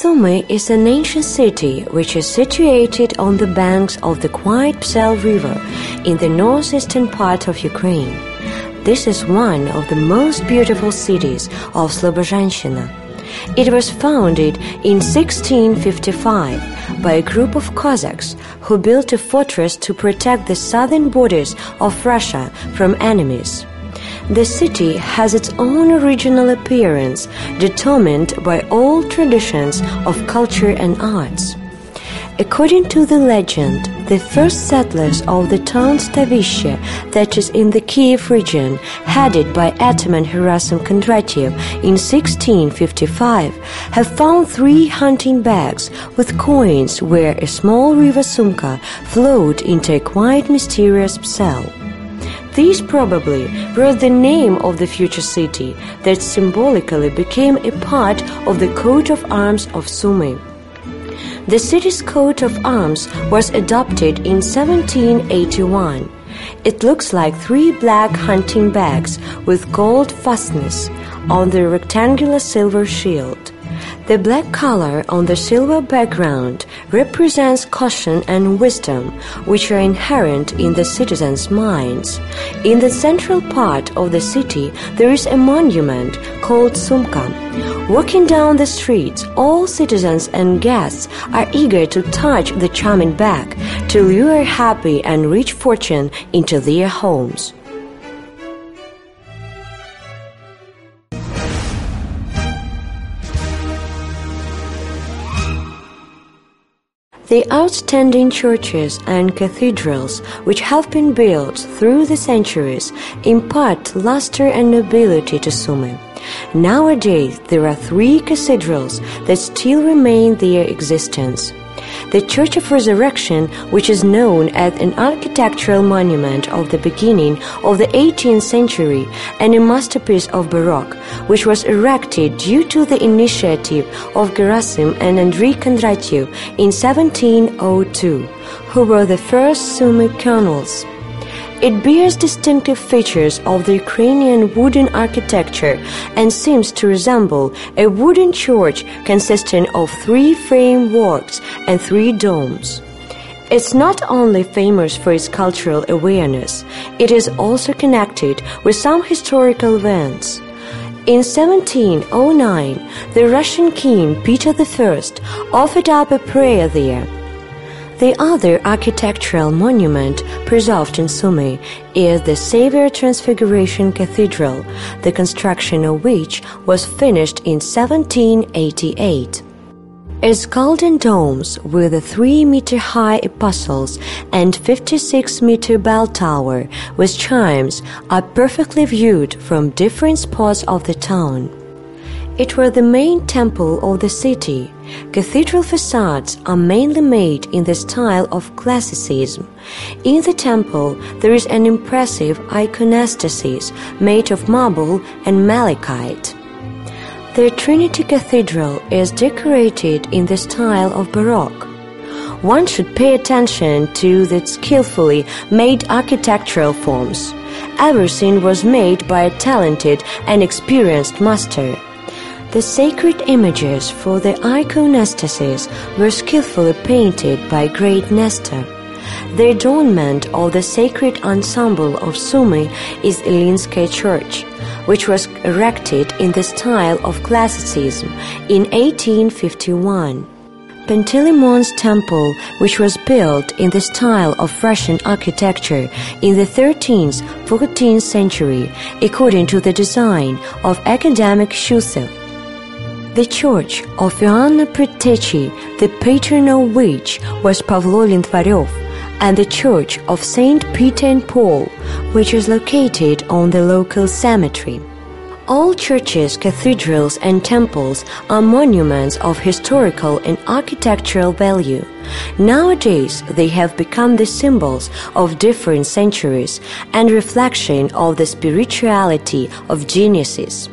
Sumy is an ancient city which is situated on the banks of the quiet Psel River in the northeastern part of Ukraine. This is one of the most beautiful cities of Slobozhanщina. It was founded in 1655 by a group of Cossacks who built a fortress to protect the southern borders of Russia from enemies. The city has its own original appearance, determined by old traditions of culture and arts. According to the legend, the first settlers of the town Stavishche, that is in the Kiev region, headed by Ataman Gerasim Kondratiev in 1655, have found 3 hunting bags with coins where a small river Sumka flowed into a quite mysterious Psel. These probably brought the name of the future city that symbolically became a part of the coat of arms of Sumy. The city's coat of arms was adopted in 1781. It looks like 3 black hunting bags with gold fastenings on the rectangular silver shield. The black color on the silver background represents caution and wisdom, which are inherent in the citizens' minds. In the central part of the city, there is a monument called Sumka. Walking down the streets, all citizens and guests are eager to touch the charming bag to lure happy and rich fortune into their homes. The outstanding churches and cathedrals which have been built through the centuries impart luster and nobility to Sumy. Nowadays, there are 3 cathedrals that still remain their existence. The Church of Resurrection, which is known as an architectural monument of the beginning of the 18th century and a masterpiece of Baroque, which was erected due to the initiative of Gerasim and Andrei Kondratiev in 1702, who were the first Sumy colonels. It bears distinctive features of the Ukrainian wooden architecture and seems to resemble a wooden church consisting of 3 frameworks and 3 domes. It's not only famous for its cultural awareness, it is also connected with some historical events. In 1709, the Russian king Peter I offered up a prayer there. The other architectural monument preserved in Sumy is the Savior Transfiguration Cathedral, the construction of which was finished in 1788. Its golden domes with a 3-meter-high apostles and 56-meter bell tower with chimes are perfectly viewed from different spots of the town. It was the main temple of the city. Cathedral facades are mainly made in the style of classicism. In the temple, there is an impressive iconostasis made of marble and malachite. The Trinity Cathedral is decorated in the style of Baroque. One should pay attention to the skillfully made architectural forms. Everything was made by a talented and experienced master. The sacred images for the iconostasis were skillfully painted by great Nestor. The adornment of the sacred ensemble of Sumy is Ilinskaya Church, which was erected in the style of classicism in 1851. Pantelemon's temple, which was built in the style of Russian architecture in the 13th, 14th century, according to the design of academic Shusov. The church of Ioanna Predtechi, the patron of which was Pavlo Lintvarev, and the church of Saint Peter and Paul, which is located on the local cemetery. All churches, cathedrals, and temples are monuments of historical and architectural value. Nowadays, they have become the symbols of different centuries and reflection of the spirituality of geniuses.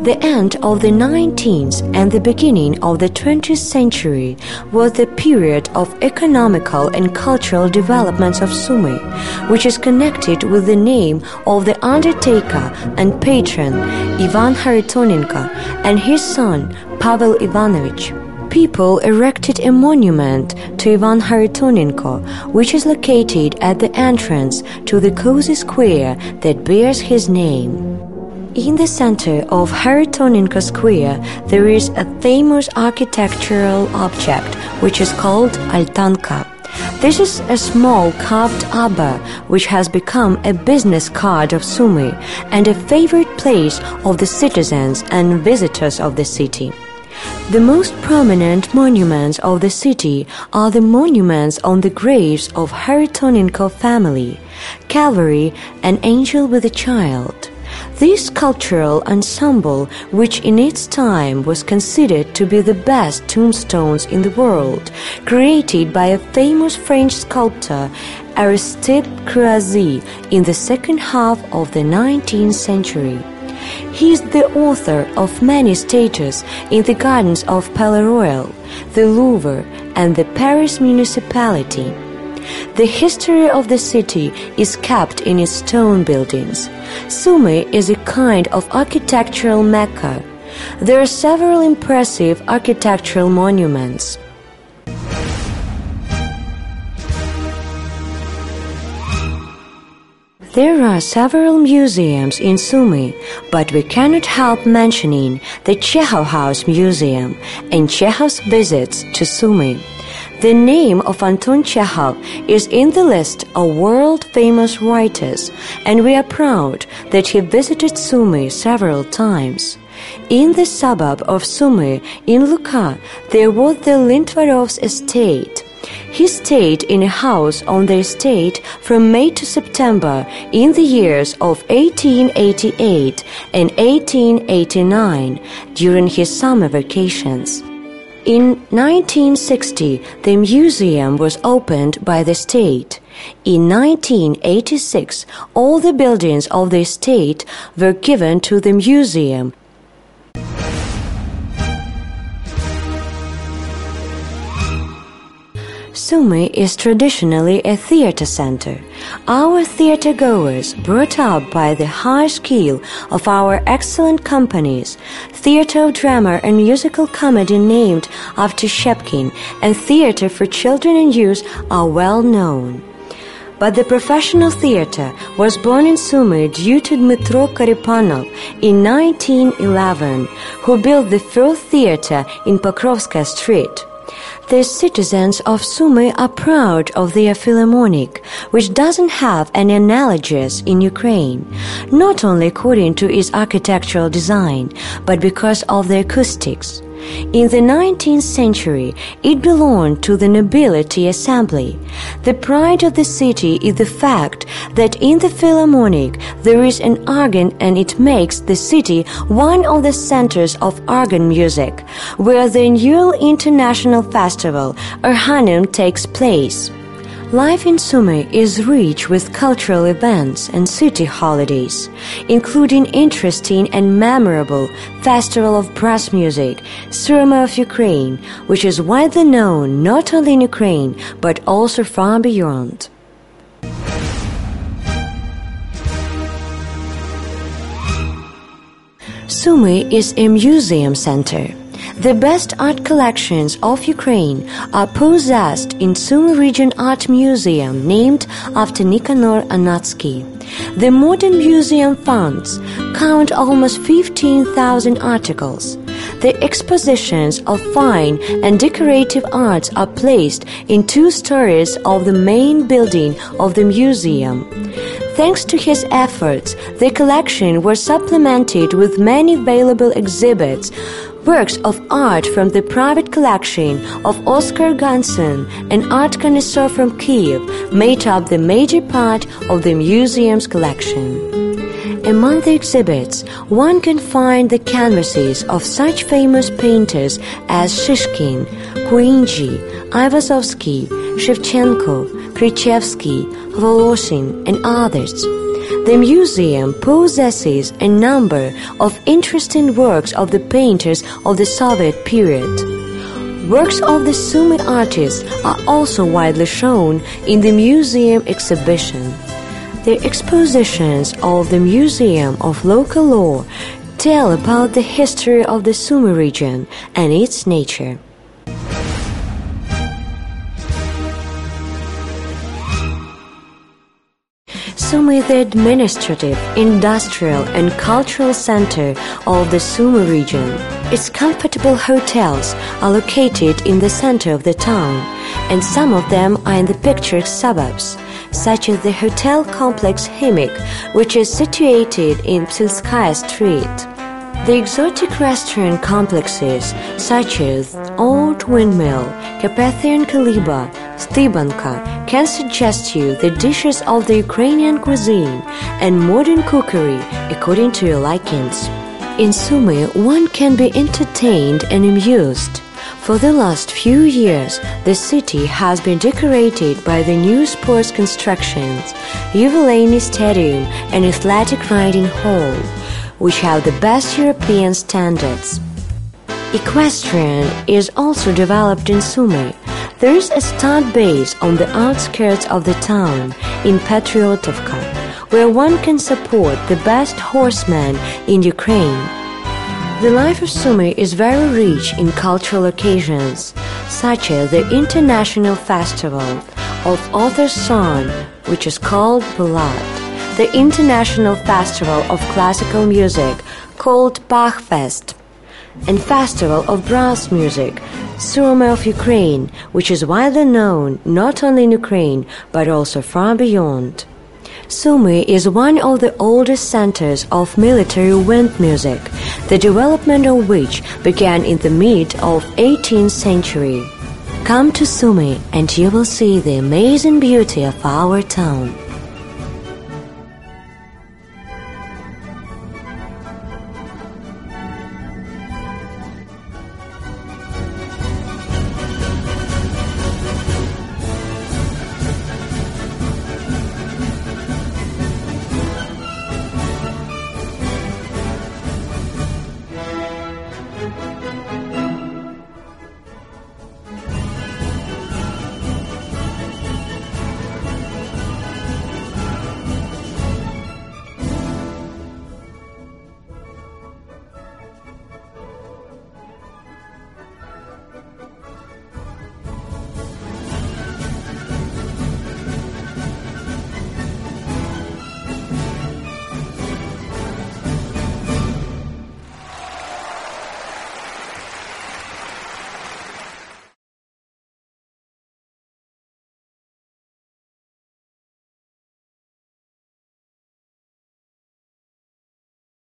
The end of the 19th and the beginning of the 20th century was the period of economical and cultural developments of Sumy, which is connected with the name of the undertaker and patron Ivan Kharitonenko and his son Pavel Ivanovich. People erected a monument to Ivan Kharitonenko, which is located at the entrance to the cozy square that bears his name. In the center of Kharitonenko Square, there is a famous architectural object which is called Altanka. This is a small carved arbor which has become a business card of Sumy and a favorite place of the citizens and visitors of the city. The most prominent monuments of the city are the monuments on the graves of Kharitonenko family, Calvary, and Angel with a Child. This sculptural ensemble, which in its time was considered to be the best tombstones in the world, created by a famous French sculptor Aristide Croizy in the second half of the 19th century. He is the author of many statues in the gardens of Palais Royal, the Louvre, and the Paris municipality. The history of the city is kept in its stone buildings. Sumy is a kind of architectural mecca. There are several impressive architectural monuments. There are several museums in Sumy, but we cannot help mentioning the Chekhov House Museum and Chekhov's visits to Sumy. The name of Anton Chekhov is in the list of world-famous writers, and we are proud that he visited Sumy several times. In the suburb of Sumy, in Luka, there was the Lintvarov's estate. He stayed in a house on the estate from May to September in the years of 1888 and 1889 during his summer vacations. In 1960, the museum was opened by the state. In 1986, all the buildings of the estate were given to the museum. Sumy is traditionally a theater center. Our theater-goers, brought up by the high skill of our excellent companies, Theater of Drama and Musical Comedy named after Shepkin, and Theater for Children and Youth are well known. But the professional theater was born in Sumy due to Dmitro Karipanov in 1911, who built the first theater in Pokrovskaya Street. The citizens of Sumy are proud of their Philharmonic, which doesn't have any analogies in Ukraine, not only according to its architectural design, but because of the acoustics. In the 19th century, it belonged to the nobility assembly. The pride of the city is the fact that in the Philharmonic there is an organ, and it makes the city one of the centers of organ music, where the annual international festival, Arhanum, takes place. Life in Sumy is rich with cultural events and city holidays, including interesting and memorable Festival of Brass Music, Sumy of Ukraine, which is widely known not only in Ukraine but also far beyond. Sumy is a museum center. The best art collections of Ukraine are possessed in Sumy Region Art Museum named after Nikanor Anatsky. The modern museum funds count almost 15,000 articles. The expositions of fine and decorative arts are placed in 2 stories of the main building of the museum. Thanks to his efforts, the collection was supplemented with many valuable exhibits. Works of art from the private collection of Oscar Ganson, an art connoisseur from Kiev, made up the major part of the museum's collection. Among the exhibits, one can find the canvases of such famous painters as Shishkin, Kuinji, Ivazovsky, Shevchenko, Krichevsky, Voloshin, and others. The museum possesses a number of interesting works of the painters of the Soviet period. Works of the Sumy artists are also widely shown in the museum exhibition. The expositions of the Museum of Local Law tell about the history of the Sumy region and its nature. Sumy, the administrative, industrial and cultural center of the Sumy region. Its comfortable hotels are located in the center of the town, and some of them are in the picturesque suburbs, such as the hotel complex Himik, which is situated in Psilskaya Street. The exotic restaurant complexes such as Old Windmill, Carpathian Kaliba, Stibanka can suggest you the dishes of the Ukrainian cuisine and modern cookery according to your likings. In Sumy, one can be entertained and amused. For the last few years, the city has been decorated by the new sports constructions, Yubileyny Stadium and Athletic Riding Hall, which have the best European standards. Equestrian is also developed in Sumy. There is a start base on the outskirts of the town in Patriotovka, where one can support the best horsemen in Ukraine. The life of Sumy is very rich in cultural occasions, such as the International Festival of Author's Son, which is called Ballad, the International Festival of Classical Music, called Bachfest, and Festival of Brass Music, Sumy of Ukraine, which is widely known not only in Ukraine but also far beyond. Sumy is one of the oldest centers of military wind music, the development of which began in the mid of 18th century. Come to Sumy and you will see the amazing beauty of our town.